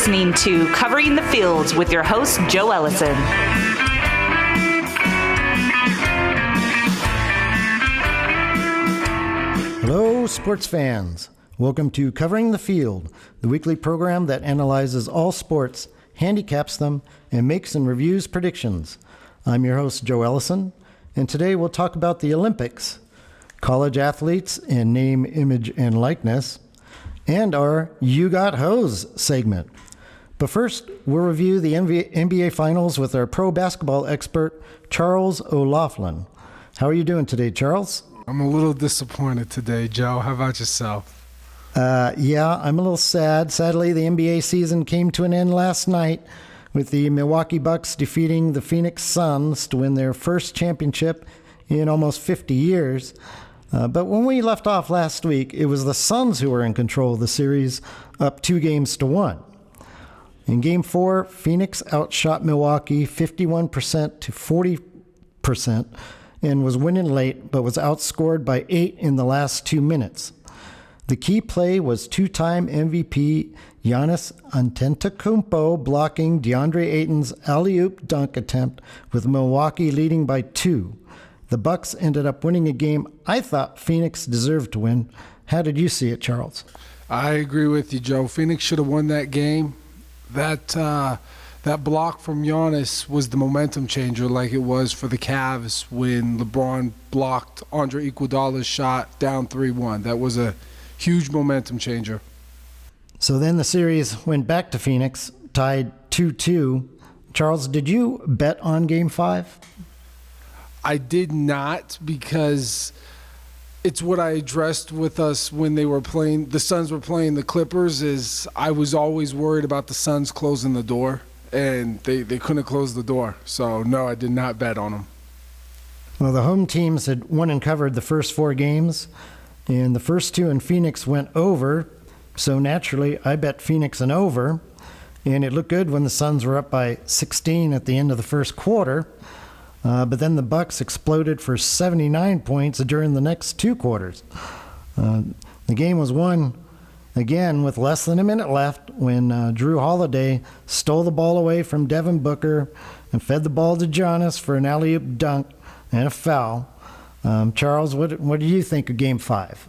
listening to Covering the Field with your host, Joe Ellison. Hello, sports fans. Welcome to Covering the Field, the weekly program that analyzes all sports, handicaps them, and makes and reviews predictions. I'm your host, Joe Ellison, and today we'll talk about the Olympics, college athletes in name, image, and likeness, and our You Got Hose segment. But first, we'll review the NBA Finals with our pro basketball expert, Charles O'Loughlin. How are you doing today, Charles? I'm a little disappointed today, Joe. How about yourself? Yeah, I'm a little sad. Sadly, the NBA season came to an end last night with the Milwaukee Bucks defeating the Phoenix Suns to win their first championship in almost 50 years. But when we left off last week, it was the Suns who were in control of the series, up 2-1. In Game 4, Phoenix outshot Milwaukee 51% to 40% and was winning late, but was outscored by 8 in the last 2 minutes. The key play was two-time MVP Giannis Antetokounmpo blocking DeAndre Ayton's alley-oop dunk attempt with Milwaukee leading by 2. The Bucks ended up winning a game I thought Phoenix deserved to win. How did you see it, Charles? I agree with you, Joe. Phoenix should have won that game. That block from Giannis was the momentum changer, like it was for the Cavs when LeBron blocked Andre Iguodala's shot down 3-1. That was a huge momentum changer. So then the series went back to Phoenix, tied 2-2. Charles, did you bet on Game 5? I did not, because it's what I addressed with us when they were playing, the Suns were playing the Clippers, is I was always worried about the Suns closing the door, and they couldn't close the door. So, no, I did not bet on them. Well, the home teams had won and covered the first 4 games, and the first 2 in Phoenix went over, so naturally I bet Phoenix and over, and it looked good when the Suns were up by 16 at the end of the first quarter. But then the Bucks exploded for 79 points during the next 2 quarters. The game was won again with less than a minute left when Jrue Holiday stole the ball away from Devin Booker and fed the ball to Giannis for an alley-oop dunk and a foul. Charles, what do you think of Game 5?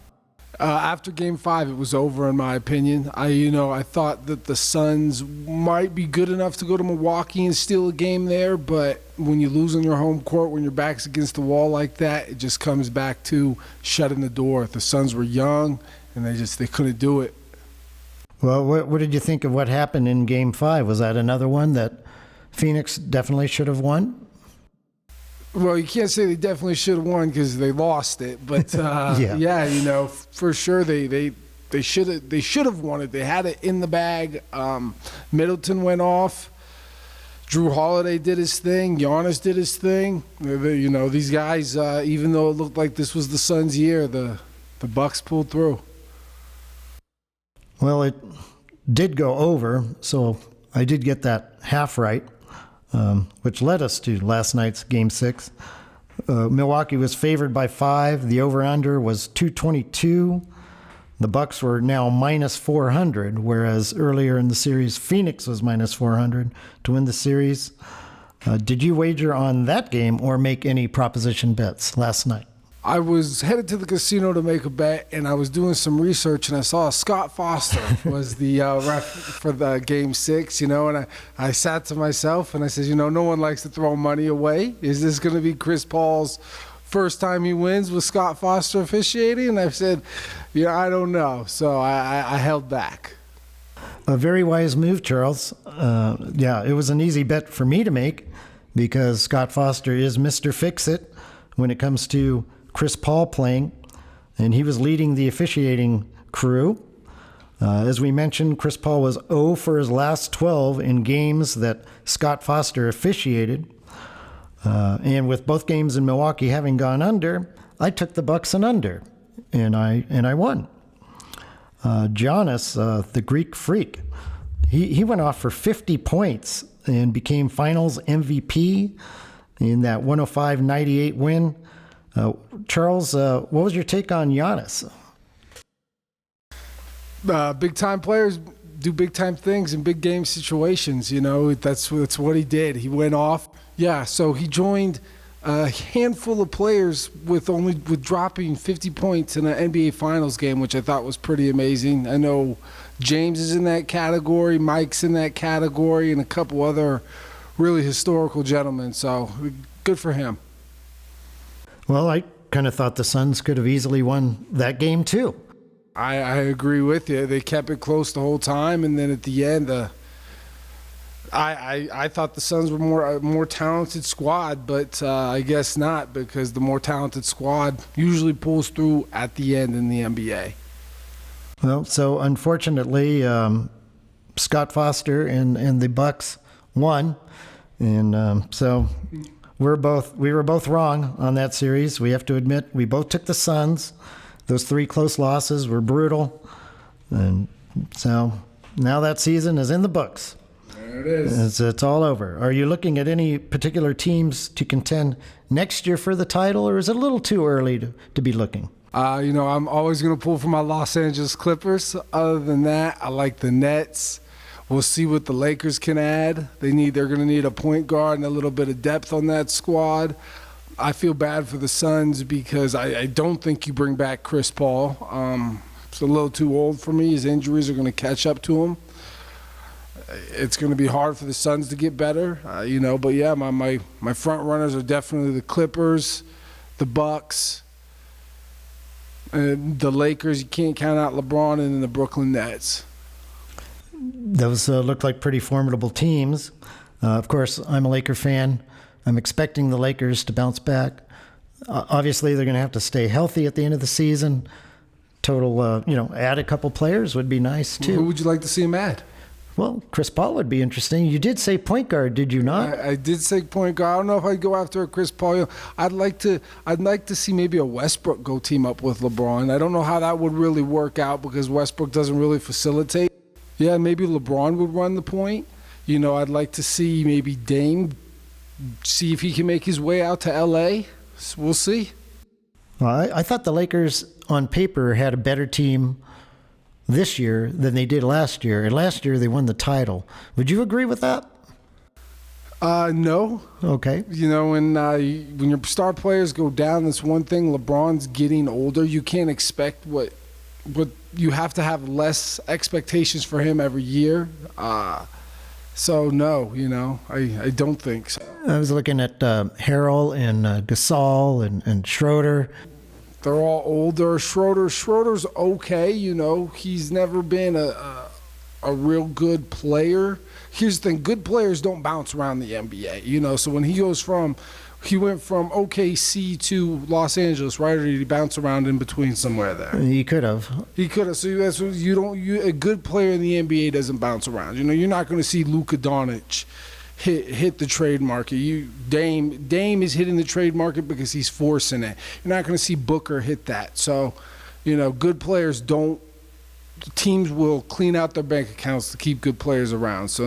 After Game 5, it was over, in my opinion. I thought that the Suns might be good enough to go to Milwaukee and steal a game there, but when you lose on your home court, when your back's against the wall like that, it just comes back to shutting the door. The Suns were young, and they couldn't do it. Well, what did you think of what happened in Game 5? Was that another one that Phoenix definitely should have won? Well, you can't say they definitely should have won because they lost it, but yeah, for sure they should have won it. They had it in the bag. Middleton went off. Jrue Holiday did his thing. Giannis did his thing. These guys, even though it looked like this was the Suns' year, the Bucks pulled through. Well, it did go over, so I did get that half right. Which led us to last night's Game 6. Milwaukee was favored by 5. The over-under was 222. The Bucks were now minus 400, whereas earlier in the series, Phoenix was minus 400 to win the series. Did you wager on that game or make any proposition bets last night? I was headed to the casino to make a bet, and I was doing some research, and I saw Scott Foster was the ref for the Game 6, and I sat to myself, and I said, no one likes to throw money away. Is this going to be Chris Paul's first time he wins with Scott Foster officiating? And I said, I don't know. So I held back. A very wise move, Charles. It was an easy bet for me to make because Scott Foster is Mr. Fix-It when it comes to Chris Paul playing, and he was leading the officiating crew. As we mentioned, Chris Paul was 0 for his last 12 in games that Scott Foster officiated. And with both games in Milwaukee having gone under, I took the Bucks and under, and I won. Giannis, the Greek freak, he went off for 50 points and became Finals MVP in that 105-98 win. Charles, what was your take on Giannis? Big-time players do big time things in big game situations. That's what he did. He went off. Yeah, so he joined a handful of players with dropping 50 points in an NBA Finals game, which I thought was pretty amazing. I know James is in that category, Mike's in that category, and a couple other really historical gentlemen. So good for him. Well, I kind of thought the Suns could have easily won that game too. I agree with you. They kept it close the whole time, and then at the end, I thought the Suns were a more talented squad, but I guess not, because the more talented squad usually pulls through at the end in the NBA. Well, so unfortunately, Scott Foster and the Bucks won, and so we were both wrong on that series. We have to admit we both took the Suns. Those 3 close losses were brutal, and so now that season is in the books. There it is. It's all over. Are you looking at any particular teams to contend next year for the title, or is it a little too early to be looking? I'm always going to pull for my Los Angeles Clippers. Other than that, I like the Nets. We'll see what the Lakers can add. They're going to need a point guard and a little bit of depth on that squad. I feel bad for the Suns because I don't think you bring back Chris Paul. It's a little too old for me. His injuries are going to catch up to him. It's going to be hard for the Suns to get better, But yeah, my front runners are definitely the Clippers, the Bucks, and the Lakers. You can't count out LeBron, and then the Brooklyn Nets. Those look like pretty formidable teams. Of course, I'm a Laker fan. I'm expecting the Lakers to bounce back. Obviously, they're going to have to stay healthy at the end of the season. Add a couple players would be nice, too. Who would you like to see him add? Well, Chris Paul would be interesting. You did say point guard, did you not? I did say point guard. I don't know if I'd go after a Chris Paul. I'd like to see maybe a Westbrook go team up with LeBron. I don't know how that would really work out because Westbrook doesn't really facilitate. Yeah, maybe LeBron would run the point. I'd like to see maybe Dame, see if he can make his way out to L.A. We'll see. Well, I thought the Lakers on paper had a better team this year than they did last year. And last year they won the title. Would you agree with that? No. Okay. When your star players go down, that's one thing. LeBron's getting older. You can't expect what you have to have less expectations for him every year. So no, I don't think so. I was looking at Harrell and Gasol and Schroeder. They're all older. Schroeder's okay. He's never been a real good player. Here's the thing: good players don't bounce around the NBA. So when he went from OKC to Los Angeles, right? Or did he bounce around in between somewhere there? He could have. So that's what a good player in the NBA doesn't bounce around. You're not going to see Luka Doncic hit the trade market. Dame is hitting the trade market because he's forcing it. You're not going to see Booker hit that. So, good players don't. Teams will clean out their bank accounts to keep good players around. So,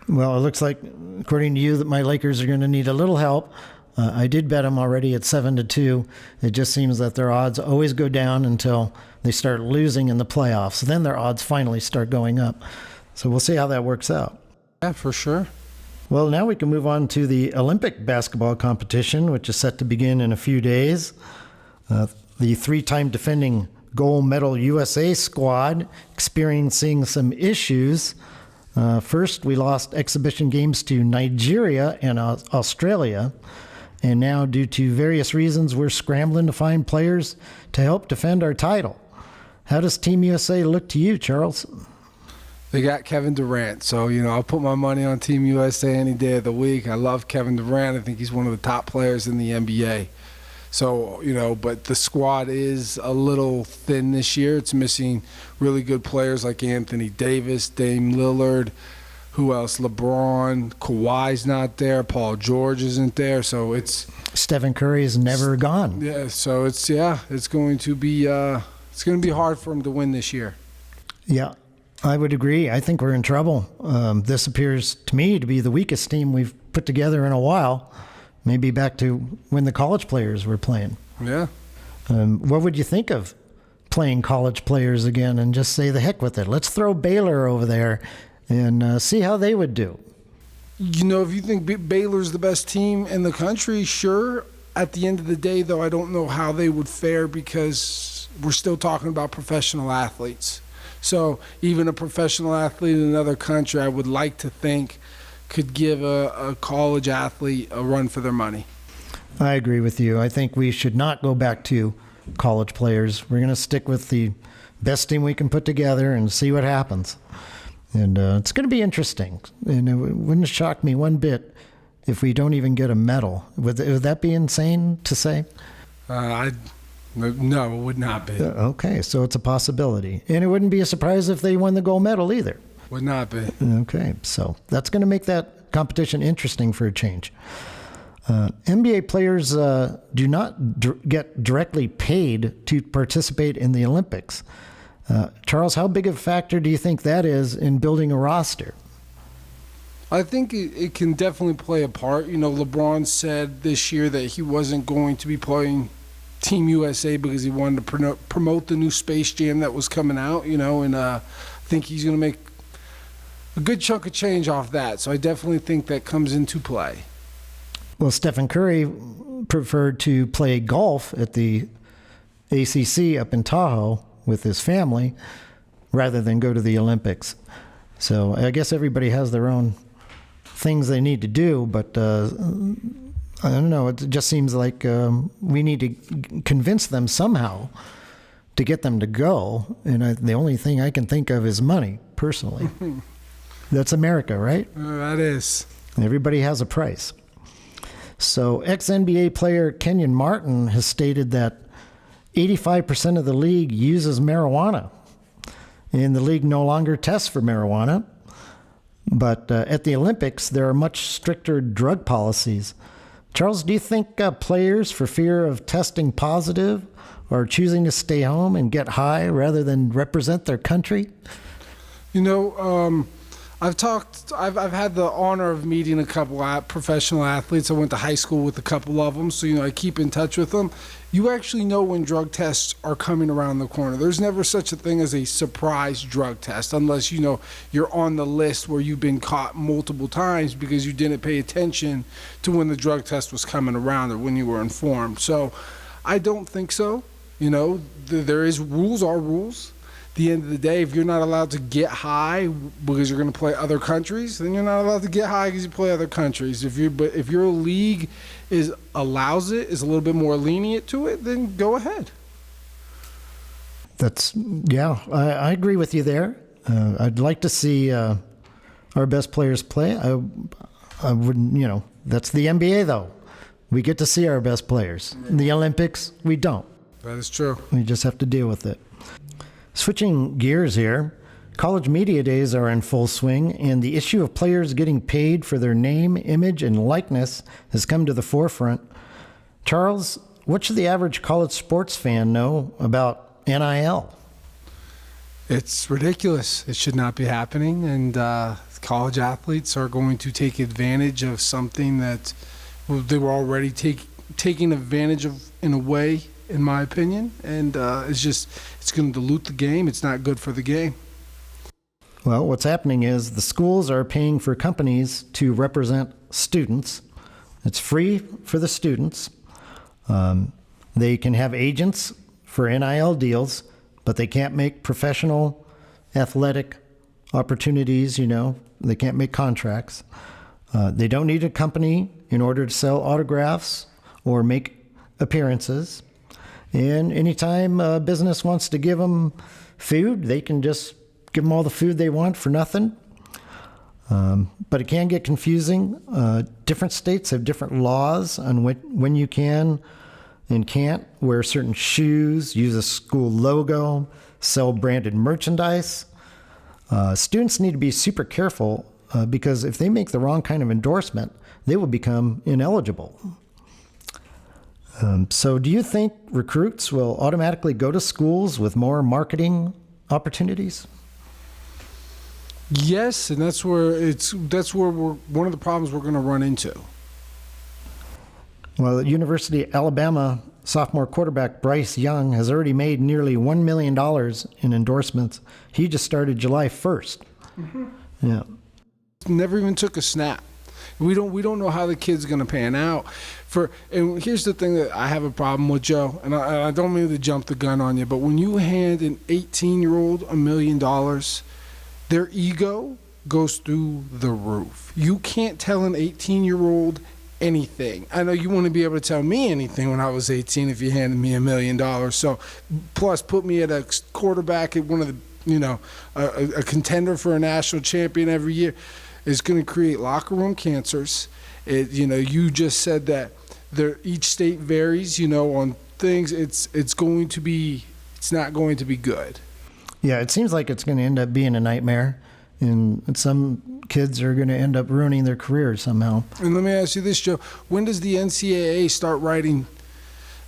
Well, it looks like, according to you, that my Lakers are going to need a little help. I did bet them already at 7-2. It just seems that their odds always go down until they start losing in the playoffs. Then their odds finally start going up. So we'll see how that works out. Yeah, for sure. Well, now we can move on to the Olympic basketball competition, which is set to begin in a few days. The 3-time defending gold medal USA squad experiencing some issues. First, we lost exhibition games to Nigeria and Australia. And now, due to various reasons, we're scrambling to find players to help defend our title. How does Team USA look to you, Charles? They got Kevin Durant, so I'll put my money on Team USA any day of the week. I love Kevin Durant. I think he's one of the top players in the NBA. So but the squad is a little thin this year. It's missing really good players like Anthony Davis, Dame Lillard. Who else? LeBron, Kawhi's not there. Paul George isn't there. So it's Stephen Curry is never gone. Yeah. So it's going to be hard for him to win this year. Yeah. I would agree. I think we're in trouble. This appears to me to be the weakest team we've put together in a while. Maybe back to when the college players were playing. Yeah. What would you think of playing college players again and just say the heck with it. Let's throw Baylor over there and see how they would do. You know, if you think Baylor's the best team in the country, sure. At the end of the day, though, I don't know how they would fare because we're still talking about professional athletes. So even a professional athlete in another country, I would like to think, could give a college athlete a run for their money. I agree with you. I think we should not go back to college players. We're going to stick with the best team we can put together and see what happens. And it's going to be interesting. And it wouldn't shock me one bit if we don't even get a medal. Would that be insane to say? No, it would not be. Okay, so it's a possibility. And it wouldn't be a surprise if they won the gold medal either. Would not be. Okay, so that's going to make that competition interesting for a change. NBA players do not get directly paid to participate in the Olympics. Charles, how big of a factor do you think that is in building a roster? I think it can definitely play a part. You know, LeBron said this year that he wasn't going to be playing Team USA because he wanted to promote the new Space Jam that was coming out, you know, and I think he's going to make a good chunk of change off that. So I definitely think that comes into play. Well, Stephen Curry preferred to play golf at the ACC up in Tahoe with his family rather than go to the Olympics. So I guess everybody has their own things they need to do, but I don't know. It just seems like we need to convince them somehow to get them to go. And the only thing I can think of is money, personally. That's America, right? That is. Everybody has a price. So ex-NBA player Kenyon Martin has stated that 85% of the league uses marijuana, and the league no longer tests for marijuana. But at the Olympics, there are much stricter drug policies. Charles, do you think players, for fear of testing positive, are choosing to stay home and get high rather than represent their country? You know, I've had the honor of meeting a couple of professional athletes. I went to high school with a couple of them, so, you know, I keep in touch with them. You actually know when drug tests are coming around the corner. There's never such a thing as a surprise drug test unless, you know, you're on the list where you've been caught multiple times because you didn't pay attention to when the drug test was coming around or when you were informed. So I don't think so. You know, there is rules are rules. At the end of the day, if you're not allowed to get high because you're going to play other countries, then you're not allowed to get high because you play other countries. If your league allows it, is a little bit more lenient to it, then go ahead. I agree with you there. I'd like to see our best players play. I wouldn't, you know, that's the NBA though. We get to see our best players. In the Olympics, we don't. That is true. We just have to deal with it. Switching gears here, college media days are in full swing, and the issue of players getting paid for their name, image, and likeness has come to the forefront. Charles, what should the average college sports fan know about NIL? It's ridiculous. It should not be happening, and college athletes are going to take advantage of something that they were already taking advantage of in a way, in my opinion, and it's going to dilute the game. It's not good for the game. Well, what's happening is the schools are paying for companies to represent students. It's free for the students. They can have agents for NIL deals, but they can't make professional athletic opportunities, you know. They can't make contracts. They don't need a company in order to sell autographs or make appearances. And anytime a business wants to give them food, they can just give them all the food they want for nothing. But it can get confusing. Different states have different laws on when you can and can't wear certain shoes, use a school logo, sell branded merchandise. Students need to be super careful because if they make the wrong kind of endorsement, they will become ineligible. So do you think recruits will automatically go to schools with more marketing opportunities? Yes, and that's where we're one of the problems we're going to run into. Well, the University of Alabama sophomore quarterback Bryce Young has already made nearly $1 million in endorsements. He just started July 1st. Mm-hmm. Yeah. Never even took a snap. We don't know how the kid's going to pan out. And here's the thing that I have a problem with, Joe, and I don't mean to jump the gun on you, but when you hand an 18-year-old $1 million, their ego goes through the roof. You can't tell an 18-year-old anything. I know you wouldn't be able to tell me anything when I was 18 if you handed me $1 million. So, plus put me at a quarterback at one of the, a contender for a national champion every year. Is going to create locker room cancers. You just said that each state varies, on things. It's not going to be good. Yeah, it seems like it's going to end up being a nightmare, and some kids are going to end up ruining their careers somehow. And let me ask you this, Joe: when does the NCAA start writing?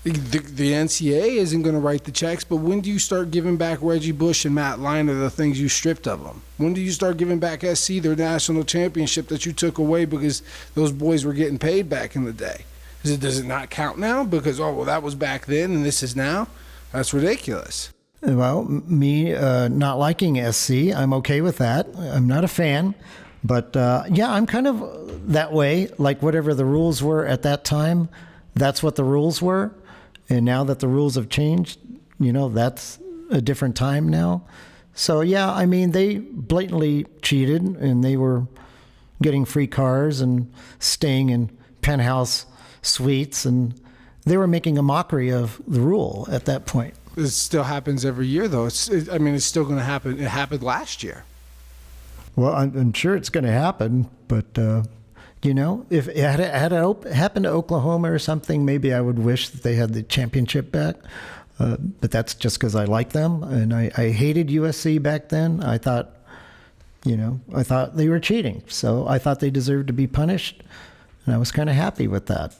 The NCAA isn't going to write the checks, but when do you start giving back Reggie Bush and Matt Leinart the things you stripped of them? When do you start giving back SC their national championship that you took away because those boys were getting paid back in the day? Does it not count now? Because, that was back then and this is now? That's ridiculous. Well, me not liking SC, I'm okay with that. I'm not a fan. But, I'm kind of that way. Like whatever the rules were at that time, that's what the rules were. And now that the rules have changed, that's a different time now. So, they blatantly cheated, and they were getting free cars and staying in penthouse suites, and they were making a mockery of the rule at that point. It still happens every year, though. It's still going to happen. It happened last year. Well, I'm sure it's going to happen, but... if it had happened to Oklahoma or something, maybe I would wish that they had the championship back. But that's just because I like them, and I hated USC back then. I thought they were cheating, so I thought they deserved to be punished, and I was kind of happy with that.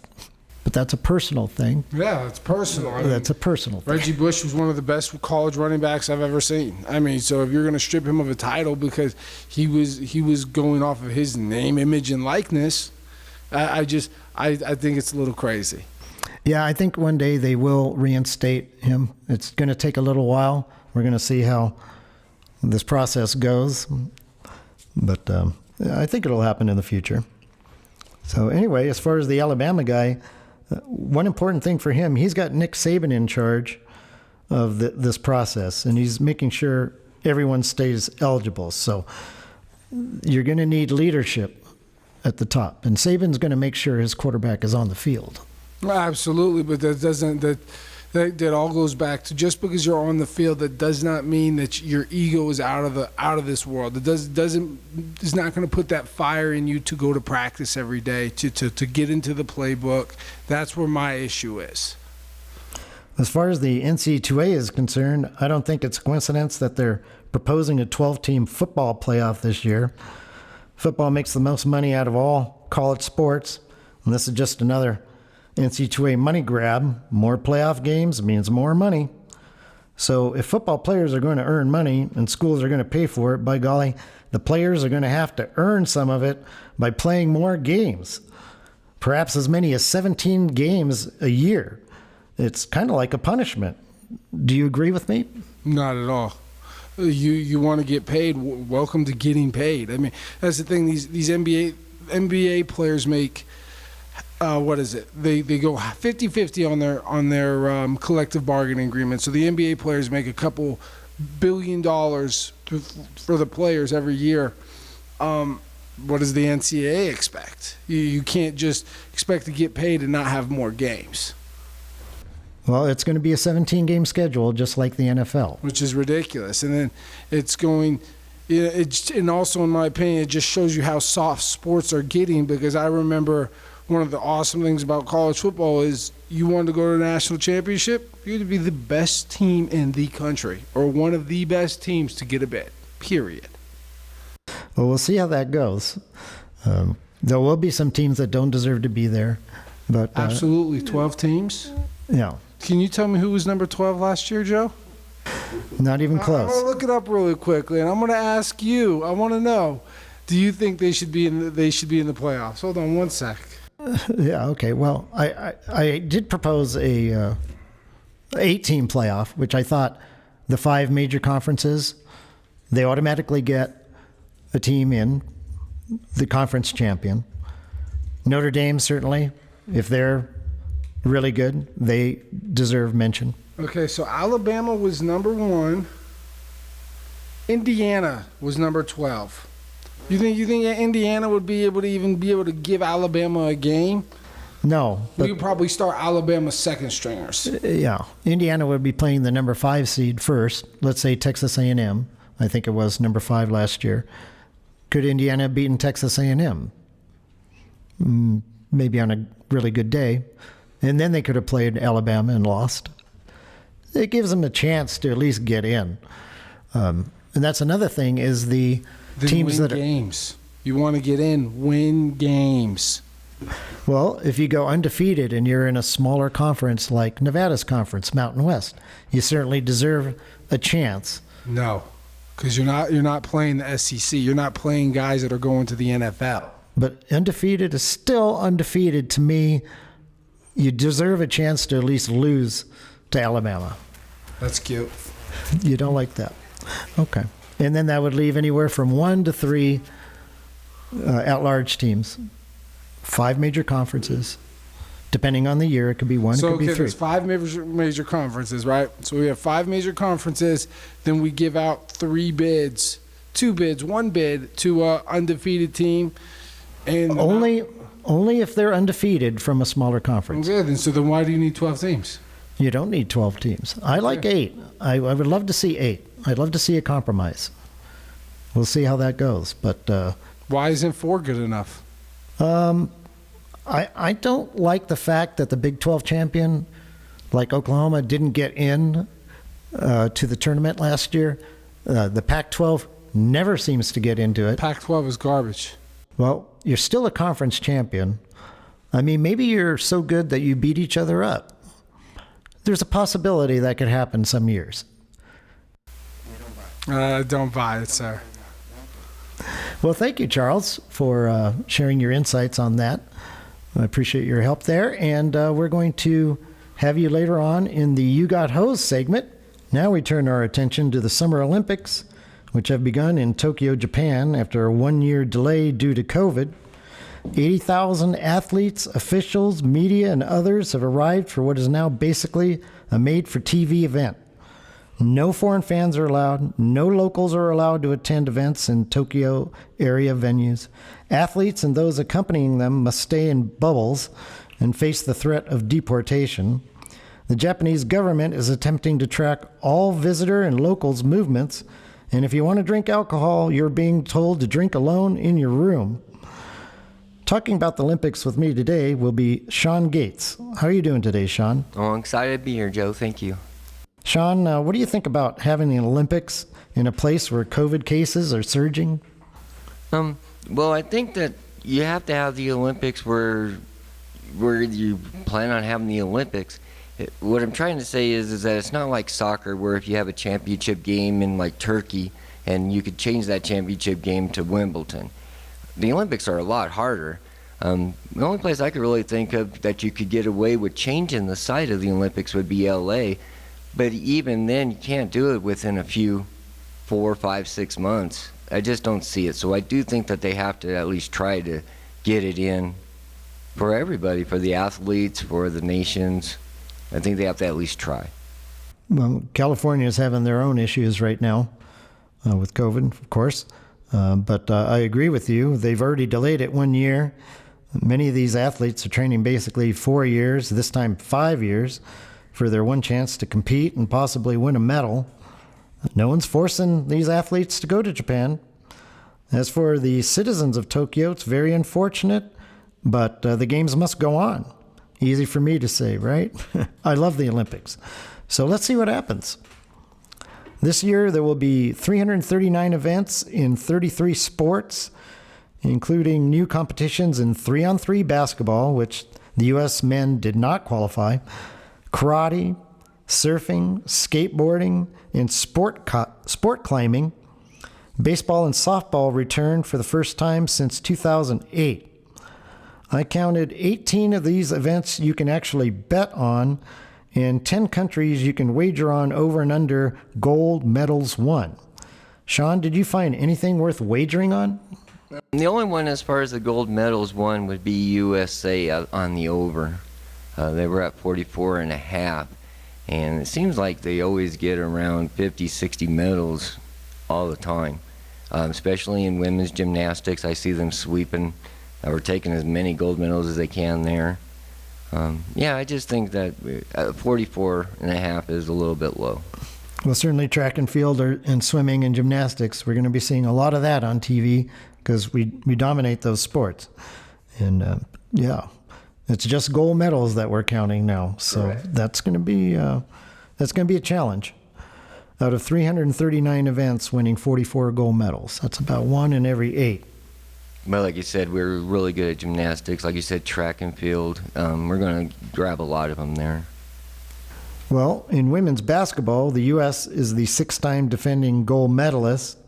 But that's a personal thing. Yeah, it's personal. That's a personal thing. Reggie Bush was one of the best college running backs I've ever seen. So if you're going to strip him of a title because he was going off of his name, image, and likeness, I think it's a little crazy. Yeah, I think one day they will reinstate him. It's going to take a little while. We're going to see how this process goes. But I think it'll happen in the future. So anyway, as far as the Alabama guy, one important thing for him, he's got Nick Saban in charge of this process, and he's making sure everyone stays eligible. So you're going to need leadership at the top, and Saban's going to make sure his quarterback is on the field. Absolutely, but that all goes back to just because you're on the field, that does not mean that your ego is out of this world. It is not going to put that fire in you to go to practice every day, to get into the playbook. That's where my issue is. As far as the NCAA is concerned, I don't think it's a coincidence that they're proposing a 12-team football playoff this year. Football makes the most money out of all college sports, and this is just another NCAA money grab. More playoff games means more money. So if football players are going to earn money and schools are going to pay for it, by golly, the players are going to have to earn some of it by playing more games. Perhaps as many as 17 games a year. It's kind of like a punishment. Do you agree with me? Not at all. You want to get paid, welcome to getting paid. That's the thing. These NBA players make... what is it? They go 50-50 on their collective bargaining agreement. So the NBA players make a couple $1 billion for the players every year. What does the NCAA expect? You can't just expect to get paid and not have more games. Well, it's going to be a 17-game schedule, just like the NFL, which is ridiculous. And then it's going. And also, in my opinion, it just shows you how soft sports are getting. Because I remember, one of the awesome things about college football is you wanted to go to a national championship, you had to be the best team in the country or one of the best teams to get a bid, period. Well, we'll see how that goes. There will be some teams that don't deserve to be there. But absolutely, 12 teams? Yeah. Can you tell me who was number 12 last year, Joe? Not even close. I'm going to look it up really quickly, and I'm going to ask you, I want to know, do you think they should be in the playoffs? Hold on one sec. Yeah, okay. Well, I did propose a 8-team playoff, which I thought the 5 major conferences, they automatically get a team in, the conference champion. Notre Dame, certainly, if they're really good, they deserve mention. Okay, so Alabama was number 1. Indiana was number 12. You think Indiana would be able to give Alabama a game? No. We could probably start Alabama's second stringers. Yeah. Indiana would be playing the number 5 seed first. Let's say Texas A&M. I think it was number 5 last year. Could Indiana have beaten Texas A&M? Maybe on a really good day. And then they could have played Alabama and lost. It gives them a chance to at least get in. And that's another thing is the teams that games. You want to get in, win games. Well, if you go undefeated and you're in a smaller conference like Nevada's conference, Mountain West, you certainly deserve a chance. No, because you're not playing the SEC. You're not playing guys that are going to the NFL. But undefeated is still undefeated to me. You deserve a chance to at least lose to Alabama. That's cute. You don't like that. Okay. And then that would leave anywhere from 1 to 3 at-large teams. 5 major conferences. Depending on the year, it could be 1, it could be 3. There's 5 major conferences, right? So we have 5 major conferences. Then we give out 3 bids, 2 bids, 1 bid to an undefeated team. And only if they're undefeated from a smaller conference. Okay, so then why do you need 12 teams? You don't need 12 teams. I like 8. I would love to see 8. I'd love to see a compromise. We'll see how that goes. But why isn't 4 good enough? I don't like the fact that the Big 12 champion, like Oklahoma, didn't get in to the tournament last year. The Pac-12 never seems to get into it. Pac-12 is garbage. Well, you're still a conference champion. I mean, maybe you're so good that you beat each other up. There's a possibility that could happen some years. Don't buy it, sir. Well, thank you, Charles, for sharing your insights on that. I appreciate your help there. And we're going to have you later on in the You Got Hosed segment. Now we turn our attention to the Summer Olympics, which have begun in Tokyo, Japan, after a 1-year delay due to COVID. 80,000 athletes, officials, media, and others have arrived for what is now basically a made-for-TV event. No foreign fans are allowed. No locals are allowed to attend events in Tokyo area venues. Athletes and those accompanying them must stay in bubbles and face the threat of deportation. The Japanese government is attempting to track all visitor and locals' movements, and if you want to drink alcohol, you're being told to drink alone in your room. Talking about the Olympics with me today will be Sean Gates. How are you doing today, Sean? Oh, I'm excited to be here, Joe. Thank you. Sean, what do you think about having the Olympics in a place where COVID cases are surging? Well, I think that you have to have the Olympics where you plan on having the Olympics. What I'm trying to say is that it's not like soccer where if you have a championship game in like Turkey and you could change that championship game to Wimbledon. The Olympics are a lot harder. The only place I could really think of that you could get away with changing the site of the Olympics would be LA. But even then, you can't do it within a few 4, 5, 6 months. I just don't see it. So I do think that they have to at least try to get it in for everybody, for the athletes, for the nations. I think they have to at least try. Well, California is having their own issues right now with COVID, of course. But I agree with you. They've already delayed it 1 year. Many of these athletes are training basically 4 years, this time 5 years, for their one chance to compete and possibly win a medal. No one's forcing these athletes to go to Japan. As for the citizens of Tokyo, it's very unfortunate, but the games must go on. Easy for me to say, right? I love the Olympics. So let's see what happens. This year, there will be 339 events in 33 sports, including new competitions in 3-on-3 basketball, which the U.S. men did not qualify, karate, surfing, skateboarding, and sport climbing. Baseball and softball returned for the first time since 2008. I counted 18 of these events you can actually bet on, In 10 countries, you can wager on over and under gold medals won. Sean, did you find anything worth wagering on? The only one as far as the gold medals won would be USA on the over. They were at 44.5, and it seems like they always get around 50, 60 medals all the time, especially in women's gymnastics. I see them sweeping or taking as many gold medals as they can there. Yeah, I just think that 44.5 is a little bit low. Well, certainly track and field and swimming and gymnastics, we're going to be seeing a lot of that on TV because we dominate those sports. And yeah, it's just gold medals that we're counting now. So Correct. that's going to be a challenge. Out of 339 events, winning 44 gold medals. That's about 1 in every 8. Well, like you said, we're really good at gymnastics. Like you said, track and field. We're going to grab a lot of them there. Well, in women's basketball, the U.S. is the 6-time defending gold medalist,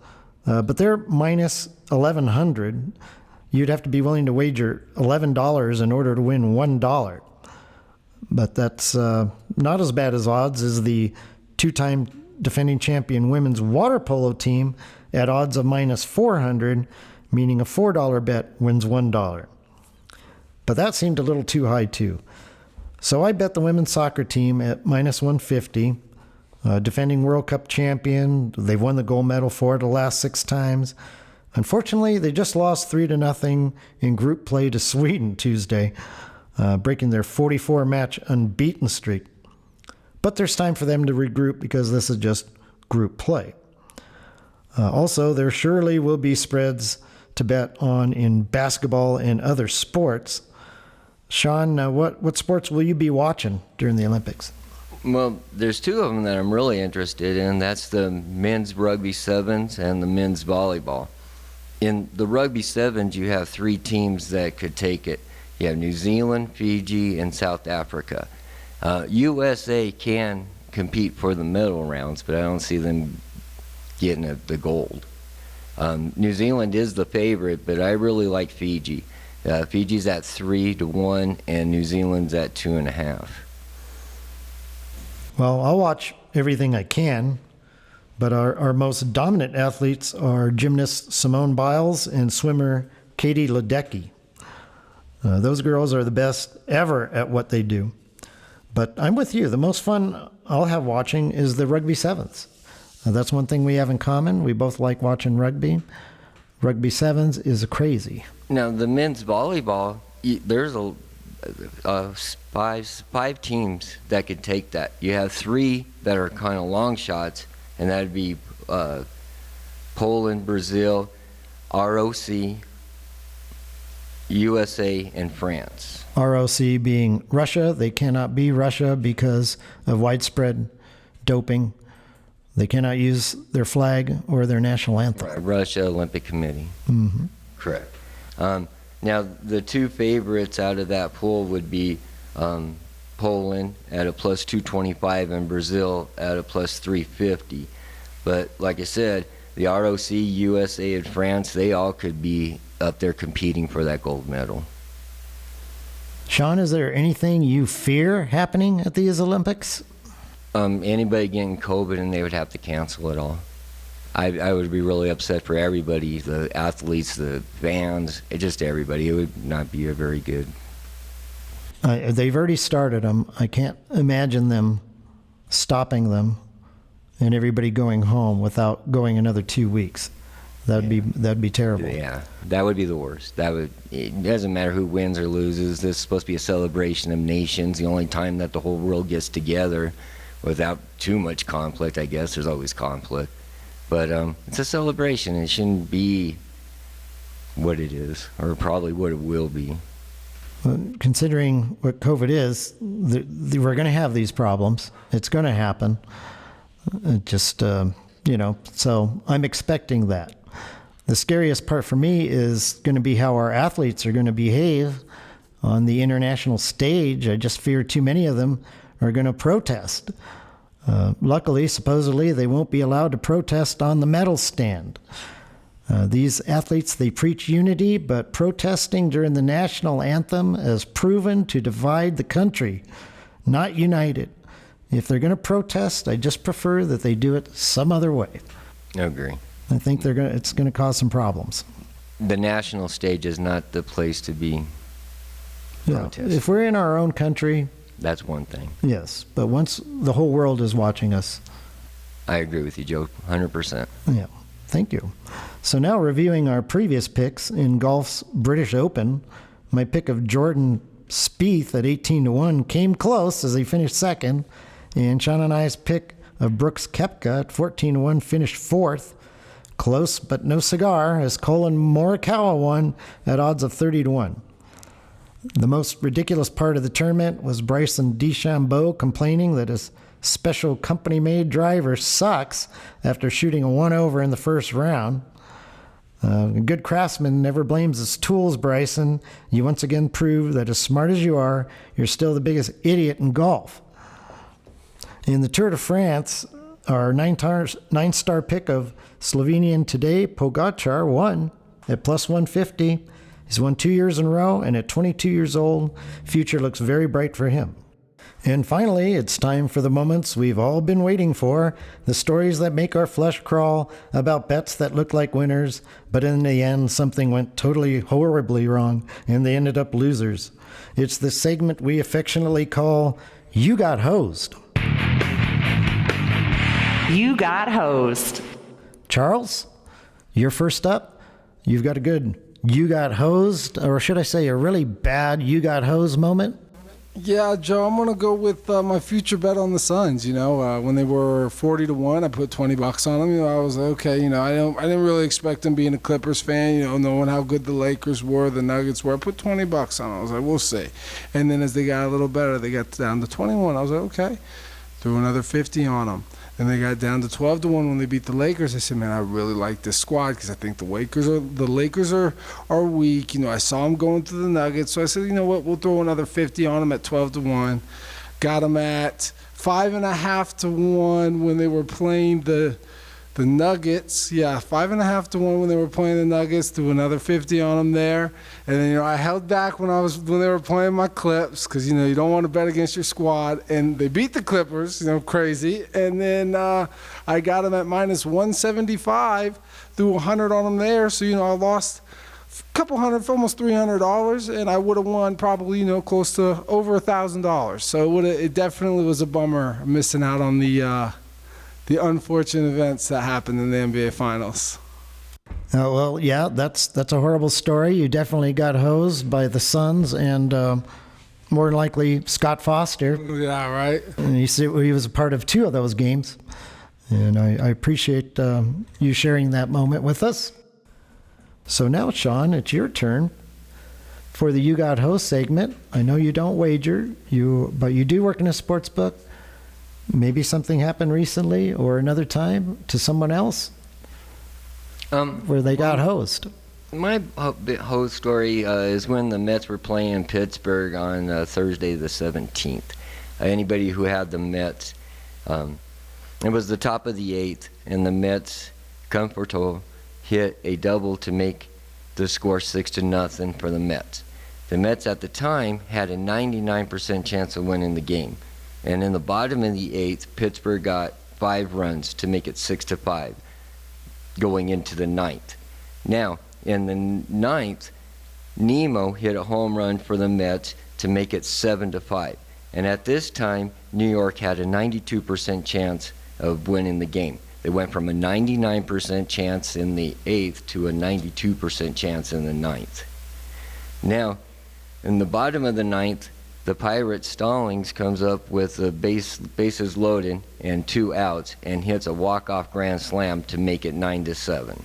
but they're minus 1,100. You'd have to be willing to wager $11 in order to win $1. But that's not as bad as odds as the 2-time defending champion women's water polo team at odds of minus 400, meaning a $4 bet wins $1. But that seemed a little too high, too. So I bet the women's soccer team at minus 150, defending World Cup champion. They've won the gold medal 4 of the last 6 times. Unfortunately, they just lost 3-0 in group play to Sweden Tuesday, breaking their 44-match unbeaten streak. But there's time for them to regroup because this is just group play. Also, there surely will be spreads to bet on in basketball and other sports. Sean, what sports will you be watching during the Olympics? Well, there's 2 of them that I'm really interested in. That's the men's rugby sevens and the men's volleyball. In the rugby sevens, you have 3 teams that could take it. You have New Zealand, Fiji, and South Africa. USA can compete for the medal rounds, but I don't see them getting the gold. New Zealand is the favorite, but I really like Fiji. Fiji's at 3-1, and New Zealand's at 2.5. Well, I'll watch everything I can, but our most dominant athletes are gymnast Simone Biles and swimmer Katie Ledecky. Those girls are the best ever at what they do. But I'm with you. The most fun I'll have watching is the rugby sevens. That's one thing we have in common. We both like watching rugby. Rugby sevens is crazy. Now, the men's volleyball, there's five teams that could take that. You have 3 that are kind of long shots, and that would be Poland, Brazil, ROC, USA, and France. ROC being Russia. They cannot be Russia because of widespread doping. They cannot use their flag or their national anthem. Right. Russia Olympic Committee. Mm-hmm. Correct. Now, the 2 favorites out of that pool would be Poland at a plus 225 and Brazil at a plus 350. But like I said, the ROC, USA, and France, they all could be up there competing for that gold medal. Sean, is there anything you fear happening at these Olympics? Anybody getting COVID and they would have to cancel it all. I would be really upset for everybody, the athletes, the fans, just everybody. It would not be a very good. They've already started them. I can't imagine them stopping them and everybody going home without going another 2 weeks. That'd be terrible. Yeah, that would be the worst. It doesn't matter who wins or loses. This is supposed to be a celebration of nations. The only time that the whole world gets together without too much conflict, I guess. There's always conflict. But it's a celebration. It shouldn't be what it is, or probably what it will be. Considering what COVID is, we're going to have these problems. It's going to happen. So I'm expecting that. The scariest part for me is going to be how our athletes are going to behave on the international stage. I just fear too many of them are going to protest. Luckily, supposedly, they won't be allowed to protest on the medal stand. These athletes, they preach unity, but protesting during the national anthem has proven to divide the country, not unite it. if they're going to protest, I just prefer that they do it some other way. I agree. I think it's going to cause some problems. The national stage is not the place to be protesting. If we're in our own country, that's one thing. Yes, but once the whole world is watching us. I agree with you, Joe, 100%. Yeah, thank you. So now reviewing our previous picks in golf's British Open, my pick of Jordan Spieth at 18-1 came close as he finished second, and Sean and I's pick of Brooks Koepka at 14-1 finished fourth. Close but no cigar as Colin Morikawa won at odds of 30-1. The most ridiculous part of the tournament was Bryson DeChambeau complaining that his special company-made driver sucks after shooting a one-over in the first round. A good craftsman never blames his tools, Bryson. You once again prove that as smart as you are, you're still the biggest idiot in golf. In the Tour de France, our nine-star pick of Slovenian Tadej Pogačar won at plus 150. He's won 2 years in a row, and at 22 years old, future looks very bright for him. And finally, it's time for the moments we've all been waiting for, the stories that make our flesh crawl about bets that look like winners, but in the end, something went totally horribly wrong, and they ended up losers. It's the segment we affectionately call You Got Hosed. You got hosed. Charles, you're first up. You've got a good you got hosed, or should I say a really bad you got hosed moment? Yeah, Joe, I'm gonna go with my future bet on the Suns. When they were 40-1, I put $20 on them. I was like, okay. I didn't really expect them being a Clippers fan. Knowing how good the Lakers were, the Nuggets were. I put $20 on them. I was like, we'll see. And then as they got a little better, they got down to 21. I was like, okay. Threw another 50 on them. And they got down to 12-1 when they beat the Lakers. I said, man, I really like this squad because I think the Lakers are weak. I saw them going to the Nuggets. So I said, you know what, we'll throw another 50 on them at 12-1. Got them at 5.5-1 when they were playing the Nuggets. Yeah, 5.5-1 when they were playing the Nuggets. Threw another 50 on them there. And then, I held back when they were playing my Clips because, you don't want to bet against your squad. And they beat the Clippers, crazy. And then I got them at minus 175, threw 100 on them there. So, I lost a couple hundred, almost $300, and I would have won probably, close to over $1,000. So it definitely was a bummer missing out on the unfortunate events that happened in the NBA Finals. Well, yeah, that's a horrible story. You definitely got hosed by the Suns and more than likely Scott Foster. Yeah, right. And you see, he was a part of 2 of those games. And I appreciate you sharing that moment with us. So now, Sean, it's your turn for the You Got Hosed segment. I know you don't wager, but you do work in a sports book. Maybe something happened recently or another time to someone else where they got hosed. My host story is when the Mets were playing in Pittsburgh on Thursday the 17th. Anybody who had the Mets, it was the top of the 8th, and the Mets, Comforto, hit a double to make the score 6-0 for the Mets. The Mets at the time had a 99% chance of winning the game. And in the bottom of the 8th, Pittsburgh got 5 runs to make it 6-5 going into the 9th. Now, in the 9th, Nemo hit a home run for the Mets to make it 7-5. And at this time, New York had a 92% chance of winning the game. They went from a 99% chance in the 8th to a 92% chance in the 9th. Now, in the bottom of the 9th, the Pirates' Stallings comes up with the bases loaded and 2 outs and hits a walk-off grand slam to make it 9-7.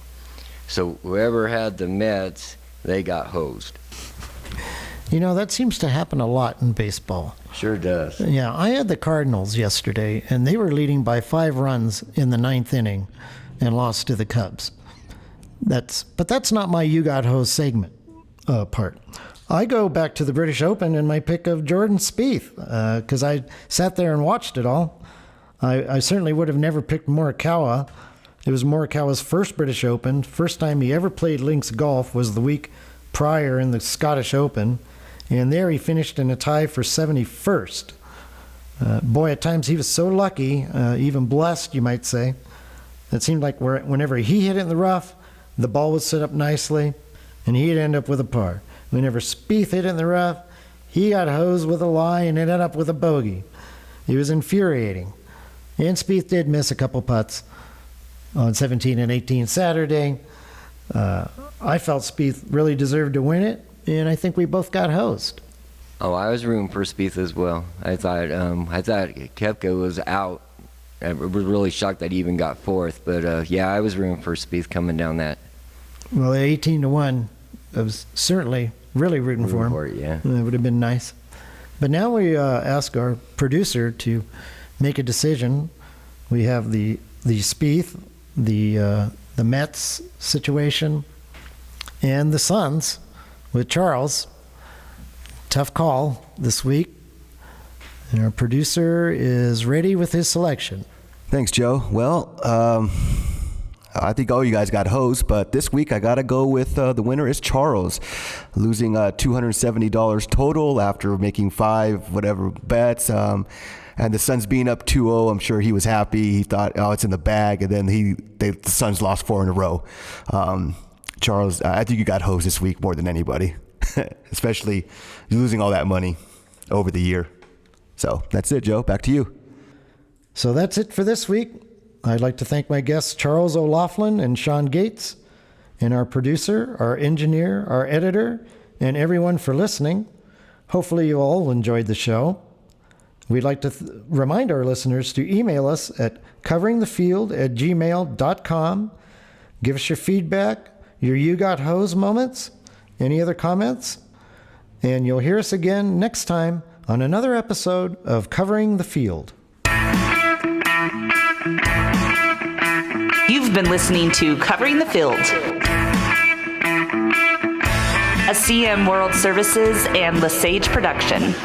So whoever had the Mets, they got hosed. That seems to happen a lot in baseball. Sure does. Yeah, I had the Cardinals yesterday, and they were leading by 5 runs in the 9th inning and lost to the Cubs. But that's not my You Got Hosed segment part. I go back to the British Open and my pick of Jordan Spieth because I sat there and watched it all. I certainly would have never picked Morikawa. It was Morikawa's first British Open. First time he ever played links golf was the week prior in the Scottish Open, and there he finished in a tie for 71st. Boy, at times he was so lucky, even blessed, you might say. It seemed like whenever he hit it in the rough, the ball would sit up nicely, and he'd end up with a par. Whenever Spieth hit it in the rough, he got hosed with a lie and ended up with a bogey. It was infuriating. And Spieth did miss a couple putts on 17 and 18 Saturday. I felt Spieth really deserved to win it, and I think we both got hosed. Oh, I was rooting for Spieth as well. I thought Koepka was out. I was really shocked that he even got fourth, but yeah, I was rooting for Spieth coming down that. Well, 18-1, I was certainly really rooting for him. Yeah. That would have been nice. But now we ask our producer to make a decision. We have the Spieth, the Mets situation, and the Suns with Charles. Tough call this week. And our producer is ready with his selection. Thanks, Joe. Well, I think all you guys got hosed, but this week I got to go with the winner is Charles, losing $270 total after making 5 bets. And the Suns being up 2-0, I'm sure he was happy. He thought, oh, it's in the bag. And then the Suns lost 4 in a row. Charles, I think you got hosed this week more than anybody, especially losing all that money over the year. So that's it, Joe. Back to you. So that's it for this week. I'd like to thank my guests, Charles O'Loughlin and Sean Gates, and our producer, our engineer, our editor, and everyone for listening. Hopefully you all enjoyed the show. We'd like to remind our listeners to email us at coveringthefield@gmail.com. Give us your feedback, your You Got Hose moments, any other comments, and you'll hear us again next time on another episode of Covering the Field. You've been listening to Covering the Field, a CM World Services and Lesage production.